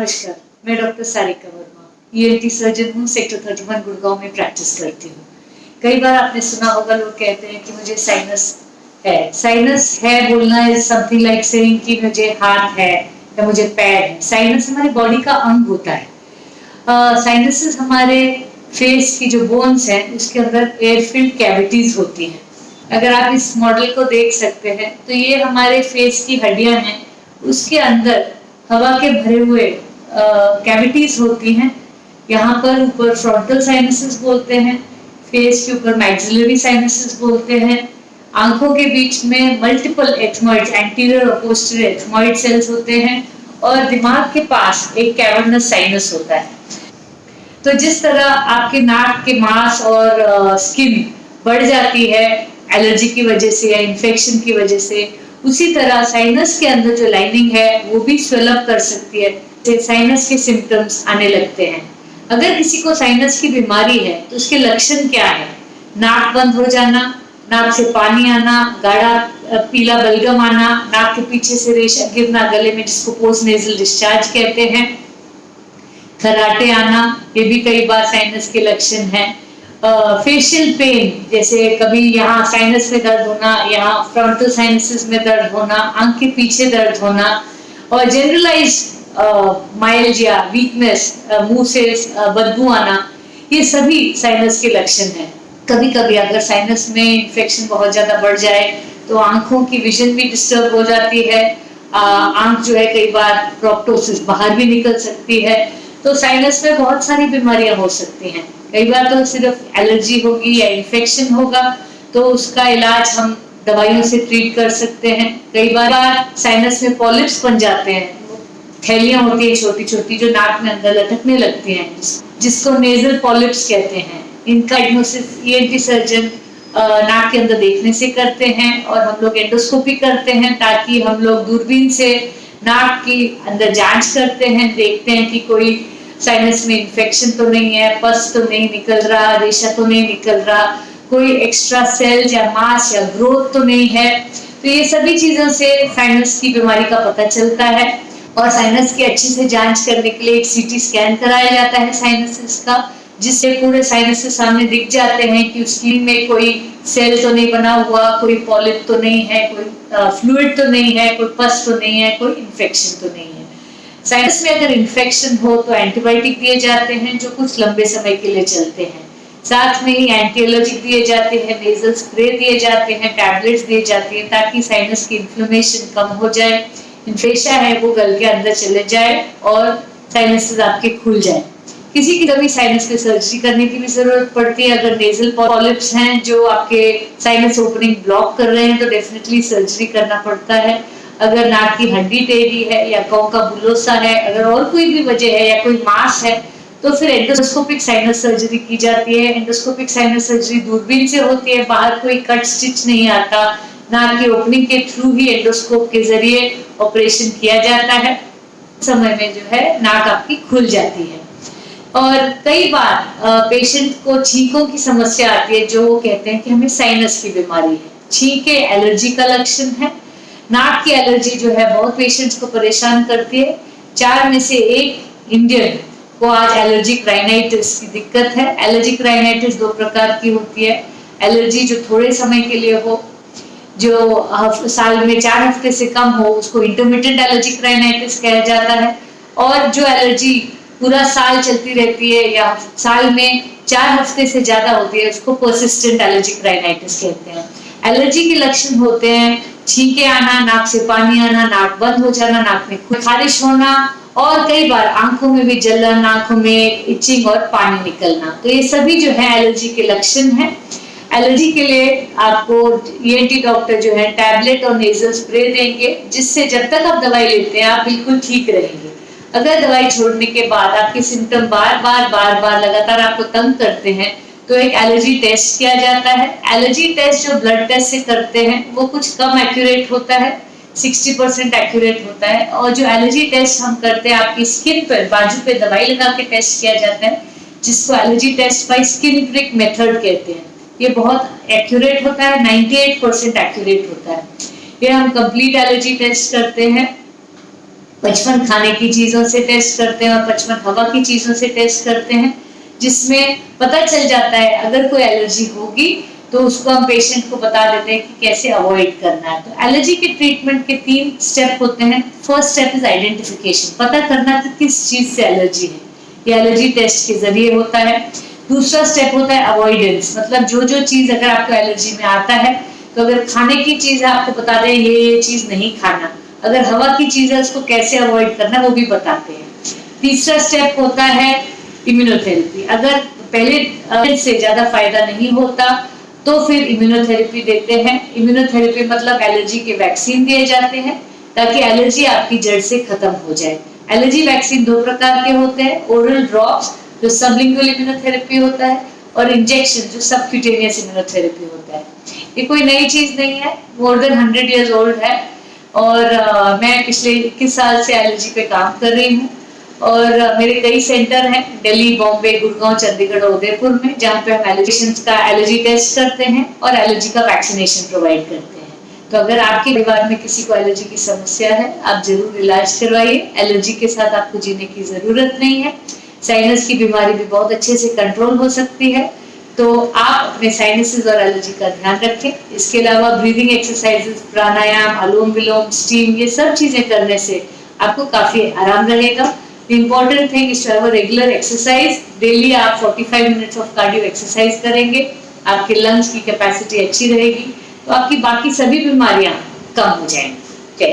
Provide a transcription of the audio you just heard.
नमस्कार, मैं doctor Sarika Verma, ENT surgeon हूँ, सेक्टर 31 गुड़गांव में प्रैक्टिस करती हूँ। कई बार आपने सुना होगा, लोग कहते हैं कि मुझे साइनस है। साइनस है बोलना इज समथिंग लाइक सेइंग कि मुझे हाथ है या मुझे पैर है। साइनस हमारी बॉडी का अंग होता है। साइनसेस हमारे फेस की जो बोन्स हैं उसके अंदर एयर फिल्ड कैविटीज होती हैं। अगर आप इस मॉडल को देख सकते हैं तो ये हमारे फेस की हड्डियां हैं, उसके अंदर हवा के भरे हुए कैविटीज होती हैं। यहाँ पर ऊपर फ्रंटल साइनसेस बोलते हैं, फेस के ऊपर मैक्सिलरी साइनसेस बोलते हैं, आंखों के बीच में मल्टीपल एथमॉइड्स, एंटीरियर और पोस्टीरियर एथमॉइड सेल्स होते हैं, और दिमाग के पास एक कैवर्नस साइनस होता है। तो जिस तरह आपके नाक के मांस और स्किन बढ़ जाती है एलर्जी की वजह से या इन्फेक्शन की वजह से, उसी तरह साइनस के अंदर जो लाइनिंग है वो भी स्वेल अप कर सकती है, साइनस के सिम्टम्स आने लगते हैं। अगर किसी को साइनस की बीमारी है तो उसके लक्षण क्या है? नाक बंद हो जाना, नाक से पानी आना, गाढ़ा पीला बलगम आना, नाक के पीछे से रेशा गिरना गले में, जिसको पोस्ट नेजल डिस्चार्ज कहते हैं, खराटे आना, ये भी कई बार साइनस के लक्षण हैं। फेशियल पेन, जैसे कभी यहाँ साइनस में दर्द होना, यहाँ फ्रंटल साइनसेस में दर्द होना, आंख के पीछे दर्द होना, और जनरलाइज माइल्जिया, वीकनेस, मुंह से बदबू आना, ये सभी साइनस के लक्षण हैं। कभी कभी अगर साइनस में इन्फेक्शन बहुत ज्यादा बढ़ जाए तो आंखों की विजन भी डिस्टर्ब हो जाती है। आंख जो है कई बार प्रोप्टोसिस बाहर भी निकल सकती है। तो साइनस में बहुत सारी बीमारियां हो सकती हैं। कई बार तो सिर्फ एलर्जी होगी या इन्फेक्शन होगा तो उसका इलाज हम दवाइयों से ट्रीट कर सकते हैं। कई बार साइनस में पॉलिप्स बन जाते हैं, थैलियां होती है छोटी छोटी जो नाक में अंदर लटकने लगती हैं, जिसको नेजल पॉलिप्स कहते हैं। इनका डायग्नोसिस ईएनटी सर्जन नाक के अंदर देखने से करते हैं, और हम लोग एंडोस्कोपी करते हैं ताकि हम लोग दूरबीन से नाक की अंदर जांच करते हैं, देखते हैं कि कोई साइनस में इन्फेक्शन तो नहीं है, पस तो नहीं निकल रहा, रेशा तो नहीं निकल रहा, कोई एक्स्ट्रा सेल्स या मास या ग्रोथ तो नहीं है। तो ये सभी चीजों से साइनस की बीमारी का पता चलता है, और साइनस की अच्छे से जांच करने के लिए एक सीटी स्कैन कराया जाता है साइनसेस का, जिससे पूरे साइनस सामने दिख जाते हैं कि उसकी में कोई सेल तो नहीं बना हुआ, कोई पॉलिप तो नहीं है, कोई फ्लूइड तो नहीं है, कोई पस तो नहीं है, कोई इन्फेक्शन तो नहीं है। साइनस में अगर इन्फेक्शन हो तो एंटीबायोटिक दिए जाते हैं जो कुछ लंबे समय के लिए चलते हैं। साथ में ही एंटी एलर्जिक दिए जाते हैं, नेजल स्प्रे दिए जाते हैं, टैबलेट्स दिए जाते हैं ताकि साइनस की इन्फ्लेमेशन कम हो जाए, इन्फेक्शन है वो गल के अंदर चले जाए और साइनसेस आपके खुल जाए। किसी की कभी साइनस पे सर्जरी करने की भी जरूरत पड़ती है। अगर नेजल पॉलिप्स हैं जो आपके साइनस ओपनिंग ब्लॉक कर रहे हैं तो डेफिनेटली सर्जरी करना पड़ता है। अगर नाक की हड्डी टेढ़ी है या कौ का बुलोसा है, अगर और कोई भी वजह है या कोई मास है तो फिर एंडोस्कोपिक साइनस सर्जरी की जाती है। एंडोस्कोपिक साइनस सर्जरी दूरबीन से होती है, बाहर कोई कट स्टिच नहीं आता, नाक की ओपनिंग के थ्रू ही एंडोस्कोप के जरिए ऑपरेशन किया जाता है। समय में जो है नाक आपकी खुल जाती है। और कई बार पेशेंट को छींकों की समस्या आती है, जो वो कहते हैं कि हमें साइनस की बीमारी है। छींके एलर्जी का लक्षण है। नाक की एलर्जी जो है बहुत पेशेंट्स को परेशान करती है। 4 में से 1 इंडियन को आज एलर्जिक राइनाइटिस की दिक्कत है। एलर्जिक राइनाइटिस 2 प्रकार की होती है। एलर्जी जो थोड़े समय के लिए हो, जो साल में 4 हफ्ते से कम हो, उसको इंटरमिटेंट एलर्जिक राइनाइटिस कहा जाता है। और जो एलर्जी पूरा साल चलती रहती है या साल में 4 हफ्ते से ज्यादा होती है, उसको पर्सिस्टेंट एलर्जिक राइनाइटिस कहते हैं। एलर्जी के लक्षण होते हैं छींके आना, नाक से पानी आना, नाक बंद हो जाना, नाक में खारिश होना, और कई बार आंखों में भी जलन, आंखों में इचिंग और पानी निकलना। तो ये सभी जो है एलर्जी के लक्षण हैं। एलर्जी के लिए आपको ईएनटी डॉक्टर जो है टैबलेट और नेजल स्प्रे देंगे, जिससे जब तक आप दवाई लेते हैं आप बिल्कुल ठीक रहेंगे। अगर दवाई छोड़ने के बाद आपके सिम्टम बार बार लगातार आपको तंग करते हैं तो एक एलर्जी टेस्ट किया जाता है। एलर्जी टेस्ट जो ब्लड टेस्ट से करते हैं वो कुछ कम एक्यूरेट होता है, 60% एक्यूरेट होता है। और जो एलर्जी टेस्ट हम करते हैं आपकी स्किन पर, बाजू पे दवाई लगा के टेस्ट किया जाता है, जिसको allergy test by skin prick method कहते हैं। ये बहुत एक्यूरेट होता है, 98% एक्यूरेट होता है। ये हम कंप्लीट एलर्जी टेस्ट करते हैं। 55 खाने की चीजों से टेस्ट करते हैं और 55 हवा की चीजों से टेस्ट करते हैं, जिसमें पता चल जाता है अगर कोई एलर्जी होगी तो उसको हम पेशेंट को बता देते हैं कि कैसे अवॉइड करना है। तो एलर्जी के ट्रीटमेंट के 3 स्टेप होते हैं। फर्स्ट स्टेप इज आइडेंटिफिकेशन, पता करना कि किस चीज से एलर्जी है, ये एलर्जी टेस्ट के जरिए होता है। दूसरा स्टेप होता है अवॉइडेंस, मतलब जो जो चीज अगर आपको एलर्जी में आता है, तो अगर खाने की चीज है आपको बता दें ये चीज नहीं खाना, अगर हवा की चीज है उसको कैसे अवॉइड करना वो भी बताते हैं। तीसरा स्टेप होता है इम्यूनोथेरेपी, अगर पहले से ज्यादा फायदा नहीं होता तो फिर इम्यूनोथेरेपी देते हैं। इम्यूनोथेरेपी मतलब एलर्जी के वैक्सीन दिए जाते हैं ताकि एलर्जी आपकी जड़ से खत्म हो जाए। एलर्जी वैक्सीन 2 प्रकार के होते हैं, ओरल ड्रॉप्स जो सबलिंगुअल इम्यूनोथेरेपी होता है और इंजेक्शन जो सबक्यूटेनियस इम्यूनोथेरेपी होता है। ये कोई नई चीज नहीं है, मोर देन 100 इयर्स ओल्ड है और मैं पिछले 21 साल से एलर्जी पे काम कर रही हूँ और मेरे कई सेंटर हैं दिल्ली, बॉम्बे, गुड़गांव, चंडीगढ़ और उदयपुर में, जहाँ पे हम एलर्जिशियंस का एलर्जी टेस्ट करते हैं और एलर्जी का वैक्सीनेशन प्रोवाइड करते हैं। तो अगर आपके परिवार में किसी को एलर्जी की समस्या है, आप जरूर इलाज करवाइए। एलर्जी के साथ आपको जीने की जरूरत नहीं है। साइनस की बीमारी भी बहुत अच्छे से कंट्रोल हो सकती है, तो आप अपने साइनसेस और एलर्जी का ध्यान रखें। इसके अलावा ब्रीदिंग एक्सरसाइजेस, प्राणायाम, अनुलोम विलोम, स्टीम, ये सब चीजें करने से आपको काफी आराम रहेगा। The important thing is to have a regular exercise. Daily आप 45 मिनट्स ऑफ कार्डियो एक्सरसाइज करेंगे, आपके लंग्स की कैपेसिटी अच्छी रहेगी, तो आपकी बाकी सभी बीमारियां कम हो जाएंगी।